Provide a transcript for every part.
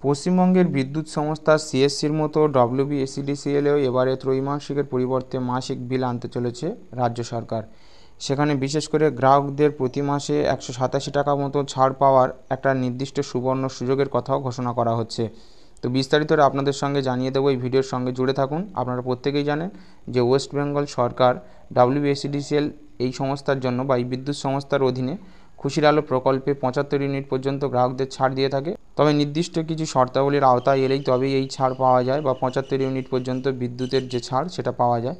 পশ্চিমবঙ্গের বিদ্যুৎ সংস্থা সিএসসির মতো ডব্লিউবিএসিডিসিএলেও এবারে ত্রৈমাসিকের পরিবর্তে মাসিক বিল আনতে চলেছে রাজ্য সরকার। সেখানে বিশেষ করে গ্রাহকদের প্রতি মাসে 187 টাকা মতো ছাড় পাওয়ার একটা নির্দিষ্ট সুবর্ণ সুযোগের কথাও ঘোষণা করা হচ্ছে। তো বিস্তারিতটা আপনাদের সঙ্গে জানিয়ে দেবো, এই ভিডিওর সঙ্গে জুড়ে থাকুন। আপনারা প্রত্যেকেই জানেন যে ওয়েস্ট বেঙ্গল সরকার ডব্লিউবিএসিডিসিএল এই সংস্থার জন্য বা এই বিদ্যুৎ সংস্থার অধীনে খুশির আলো প্রকল্পে 75 ইউনিট পর্যন্ত গ্রাহকদের ছাড় দিয়ে থাকে। তবে নির্দিষ্ট কিছু শর্তাবলীর আওতায় এলেই তবেই এই ছাড় পাওয়া যায় বা 75 ইউনিট পর্যন্ত বিদ্যুতের যে ছাড় সেটা পাওয়া যায়।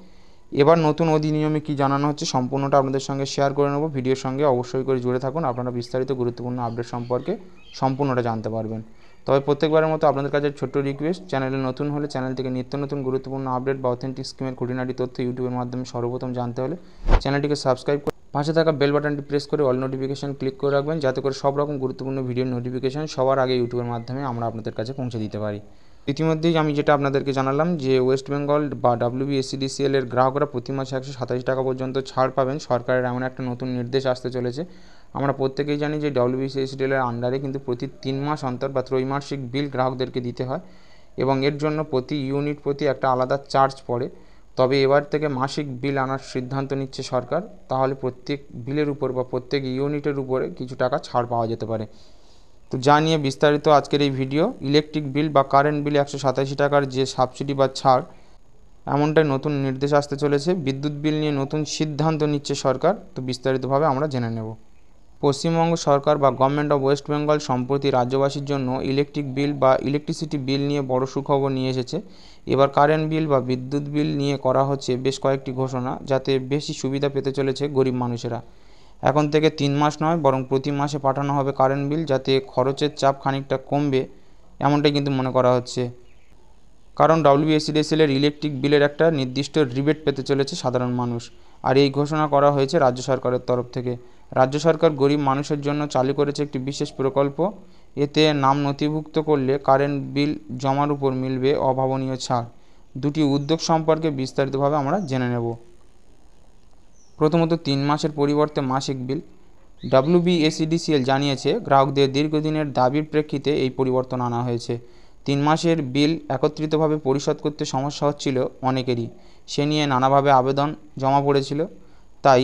এবার নতুন অধিনিয়মে কী জানানো হচ্ছে সম্পূর্ণটা আপনাদের সঙ্গে শেয়ার করে নেব। ভিডিওর সঙ্গে অবশ্যই করে জুড়ে থাকুন, আপনারা বিস্তারিত গুরুত্বপূর্ণ আপডেট সম্পর্কে সম্পূর্ণটা জানতে পারবেন। তবে প্রত্যেকবারের মতো আপনাদের কাছে ছোট্ট রিকোয়েস্ট, চ্যানেলে নতুন হলে চ্যানেলটিকে নিত্য নতুন গুরুত্বপূর্ণ আপডেট বা অথেন্টিক স্কিমের খুঁটিনাটি তথ্য ইউটিউবের মাধ্যমে সর্বপ্রথম জানতে হলে চ্যানেলটিকে সাবস্ক্রাইব করে পাশে থাকা বেল বাটনটি প্রেস করে অল নোটিফিকেশন ক্লিক করে রাখবেন, যাতে করে সব রকম গুরুত্বপূর্ণ ভিডিওর নোটিফিকেশন সবার আগে ইউটিউবের মাধ্যমে আমরা আপনাদের কাছে পৌঁছে দিতে পারি। ইতিমধ্যেই আমি যেটা আপনাদেরকে জানালাম যে ওয়েস্ট বেঙ্গল বা ডব্লিউবিএসিডিসিএল এর গ্রাহকরা প্রতি মাসে 127 টাকা পর্যন্ত ছাড় পাবেন। সরকারের এমন একটা নতুন নির্দেশ আসতে চলেছে। আমরা প্রত্যেকেই জানি যে ডব্লিউবিএসিডিসিএল এর আন্ডারে কিন্তু প্রতি 3 মাস অন্তর বা ত্রৈমাসিক বিল গ্রাহকদেরকে দিতে হয় এবং এর জন্য প্রতি ইউনিট প্রতি একটা আলাদা চার্জ পড়ে। তবে এবার থেকে মাসিক বিল আনার সিদ্ধান্ত নিচ্ছে সরকার, তাহলে প্রত্যেক বিলের উপর বা প্রত্যেক ইউনিটের উপরে কিছু টাকা ছাড় পাওয়া যেতে পারে। তো যা নিয়ে বিস্তারিত আজকের এই ভিডিও। ইলেকট্রিক বিল বা কারেন্ট বিল 187 টাকার যে সাবসিডি বা ছাড়, এমনটাই নতুন নির্দেশ আসতে চলেছে। বিদ্যুৎ বিল নিয়ে নতুন সিদ্ধান্ত নিচ্ছে সরকার, তো বিস্তারিতভাবে আমরা জেনে নেব। পশ্চিমবঙ্গ সরকার বা গভর্নমেন্ট অফ ওয়েস্ট বেঙ্গল সম্প্রতি রাজ্যবাসীর জন্য ইলেকট্রিক বিল বা ইলেকট্রিসিটি বিল নিয়ে বড় সুখবর নিয়ে এসেছে। এবার কারেন্ট বিল বা বিদ্যুৎ বিল নিয়ে করা হচ্ছে বেশ কয়েকটি ঘোষণা, যাতে বেশি সুবিধা পেতে চলেছে গরিব মানুষেরা। এখন থেকে 3 মাস নয়, বরং প্রতি মাসে পাঠানো হবে কারেন্ট বিল, যাতে খরচের চাপ খানিকটা কমবে, এমনটাই কিন্তু মনে করা হচ্ছে। কারণ ডব্লিউবিএসিডিসিএল এর ইলেকট্রিক বিলের একটা নির্দিষ্ট রিবেট পেতে চলেছে সাধারণ মানুষ, আর এই ঘোষণা করা হয়েছে রাজ্য সরকারের তরফ থেকে। রাজ্য সরকার গরিব মানুষের জন্য চালু করেছে একটি বিশেষ প্রকল্প। এতে নাম নথিভুক্ত করলে কারেন্ট বিল জমার উপর মিলবে অভাবনীয় ছাড়। দুটি উদ্যোগ সম্পর্কে বিস্তারিতভাবে আমরা জেনে নেব। প্রথমত 3 মাসের পরিবর্তে মাসিক বিল। ডব্লিউবিএসিডিসিএল জানিয়েছে গ্রাহকদের দীর্ঘদিনের দাবির প্রেক্ষিতে এই পরিবর্তন আনা হয়েছে। 3 মাসের বিল একত্রিতভাবে পরিশোধ করতে সমস্যা হচ্ছিল অনেকেরই, সে নিয়ে নানাভাবে আবেদন জমা পড়েছিল। তাই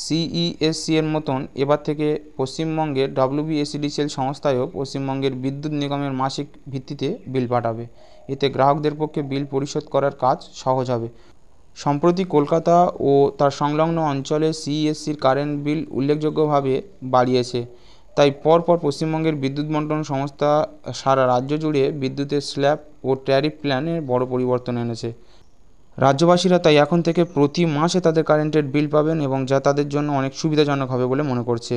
সিইএসসি এর মতন এবার থেকে পশ্চিমবঙ্গের ডব্লিউবিএসিডিসিএল সংস্থায়ও পশ্চিমবঙ্গের বিদ্যুৎ নিগমের মাসিক ভিত্তিতে বিল পাঠাবে। এতে গ্রাহকদের পক্ষে বিল পরিশোধ করার কাজ সহজ হবে। সম্প্রতি কলকাতা ও তার সংলগ্ন অঞ্চলে সিইএসসির কারেন্ট বিল উল্লেখযোগ্যভাবে বাড়িয়েছে। তাই পরপর পশ্চিমবঙ্গের বিদ্যুৎ বণ্টন সংস্থা সারা রাজ্য জুড়ে বিদ্যুতের স্ল্যাব ও ট্যারিফ প্ল্যানে বড় পরিবর্তন এনেছে। রাজ্যবাসীরা তাই এখন থেকে প্রতি মাসে তাদের কারেন্টের বিল পাবেন, এবং যা তাদের জন্য অনেক সুবিধাজনক হবে বলে মনে করছে।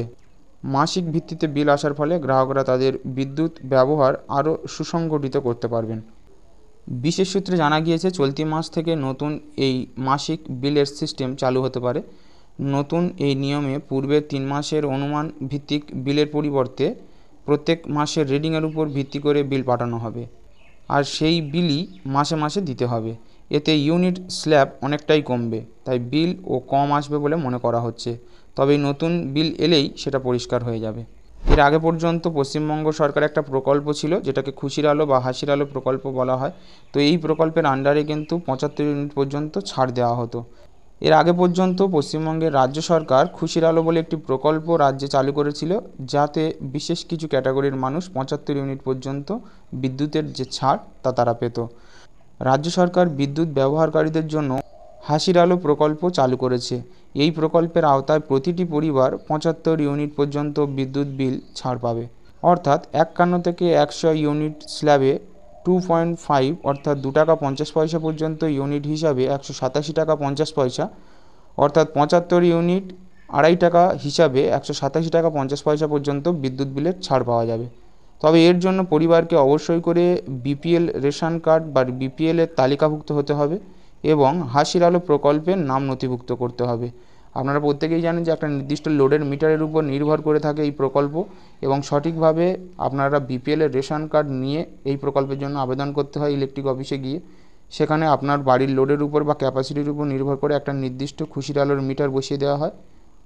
মাসিক ভিত্তিতে বিল আসার ফলে গ্রাহকরা তাদের বিদ্যুৎ ব্যবহার আরও সুসংগঠিত করতে পারবেন। বিশেষ সূত্রে জানা গিয়েছে চলতি মাস থেকে নতুন এই মাসিক বিলের সিস্টেম চালু হতে পারে। নতুন এই নিয়মে পূর্বে 3 মাসের অনুমান ভিত্তিক বিলের পরিবর্তে প্রত্যেক মাসের রিডিংয়ের উপর ভিত্তি করে বিল পাঠানো হবে, আর সেই বিলই মাসে মাসে দিতে হবে। এতে ইউনিট স্ল্যাব অনেকটাই কমবে, তাই বিল ও কম আসবে বলে মনে করা হচ্ছে। তবে নতুন বিল এলেই সেটা পরিষ্কার হয়ে যাবে। এর আগে পর্যন্ত পশ্চিমবঙ্গ সরকার একটা প্রকল্প ছিল, যেটাকে খুশির আলো বা হাসির আলো প্রকল্প বলা হয়। তো এই প্রকল্পের আন্ডারে কিন্তু 75 ইউনিট পর্যন্ত ছাড় দেওয়া হতো। এর আগে পর্যন্ত পশ্চিমবঙ্গের রাজ্য সরকার খুশির আলো বলে একটি প্রকল্প রাজ্যে চালু করেছিল, যাতে বিশেষ কিছু ক্যাটাগরির মানুষ 75 ইউনিট পর্যন্ত বিদ্যুতের যে ছাড় তা তারা পেত। রাজ্য সরকার বিদ্যুৎ ব্যবহারকারীদের জন্য হাসির আলো প্রকল্প চালু করেছে। এই প্রকল্পের আওতায় প্রতিটি পরিবার 75 ইউনিট পর্যন্ত বিদ্যুৎ বিল ছাড় পাবে। অর্থাৎ 51 থেকে 100 ইউনিট স্ল্যাবে 2.5 অর্থাৎ 2 টাকা 50 পয়সা পর্যন্ত ইউনিট হিসাবে 187 টাকা 50 পয়সা, অর্থাৎ 75 ইউনিট 2.5 টাকা হিসাবে 187 টাকা 50 পয়সা পর্যন্ত বিদ্যুৎ বিলের ছাড় পাওয়া যাবে। তবে এর জন্য পরিবারকে অবশ্যই করে বিপিএল রেশন কার্ড বা বিপিএলের তালিকাভুক্ত হতে হবে এবং হাসির আলো প্রকল্পের নাম নথিভুক্ত করতে হবে। আপনারা প্রত্যেকেই জানেন যে একটা নির্দিষ্ট লোডের মিটারের উপর নির্ভর করে থাকে এই প্রকল্প, এবং সঠিকভাবে আপনারা বিপিএলের রেশন কার্ড নিয়ে এই প্রকল্পের জন্য আবেদন করতে হয় ইলেকট্রিক অফিসে গিয়ে। সেখানে আপনার বাড়ির লোডের উপর বা ক্যাপাসিটির উপর নির্ভর করে একটা নির্দিষ্ট খুশির আলোর মিটার বসিয়ে দেওয়া হয়,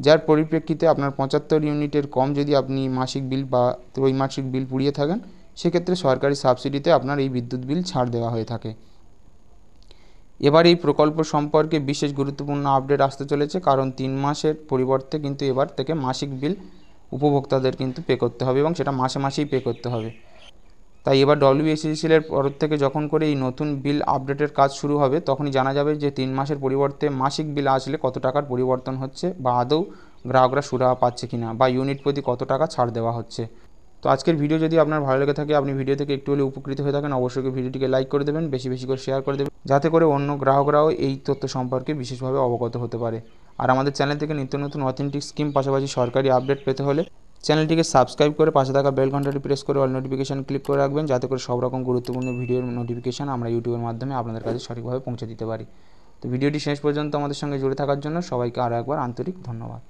যার পরিপ্রেক্ষিতে আপনার 75 ইউনিটের কম যদি আপনি মাসিক বিল বা ত্রৈমাসিক বিল পুড়িয়ে থাকেন, সেক্ষেত্রে সরকারি সাবসিডিতে আপনার এই বিদ্যুৎ বিল ছাড় দেওয়া হয়ে থাকে। এবার এই প্রকল্প সম্পর্কে বিশেষ গুরুত্বপূর্ণ আপডেট আসতে চলেছে, কারণ 3 মাসের পরিবর্তে কিন্তু এবার থেকে মাসিক বিল উপভোক্তাদের কিন্তু পে করতে হবে এবং সেটা মাসে মাসেই পে করতে হবে। তাই এবার ডব্লিউবিএসএসিএল-এর তরফ থেকে যখন করে এই নতুন বিল আপডেটের কাজ শুরু হবে, তখনই জানা যাবে যে 3 মাসের পরিবর্তে মাসিক বিল আসলে কত টাকার পরিবর্তন হচ্ছে, বা আদৌ গ্রাহকরা সুরাহা পাচ্ছে কিনা, বা ইউনিট প্রতি কত টাকা ছাড় দেওয়া হচ্ছে। তো আজকের ভিডিও যদি আপনার ভালো লেগে থাকে, আপনি ভিডিও থেকে একটু হলে উপকৃত হয়ে থাকেন, অবশ্যই ভিডিওটিকে লাইক করে দেবেন, বেশি বেশি করে শেয়ার করে দেবেন, যাতে করে অন্য গ্রাহকরাও এই তথ্য সম্পর্কে বিশেষভাবে অবগত হতে পারে। আর আমাদের চ্যানেল থেকে নিত্য নতুন অথেন্টিক স্কিম পাশাপাশি সরকারি আপডেট পেতে হলে চ্যানেলটিকে সাবস্ক্রাইব করে পাশে থাকা বেল ঘন্টাটি প্রেস করে অল নোটিফিকেশান ক্লিক করে রাখবেন, যাতে করে সব রকম গুরুত্বপূর্ণ ভিডিওর নোটিফিকেশান আমরা ইউটিউবের মাধ্যমে আপনাদের কাছে সঠিকভাবে পৌঁছে দিতে পারি। তো ভিডিওটি শেষ পর্যন্ত আমাদের সঙ্গে জুড়ে থাকার জন্য সবাইকে আরও একবার আন্তরিক ধন্যবাদ।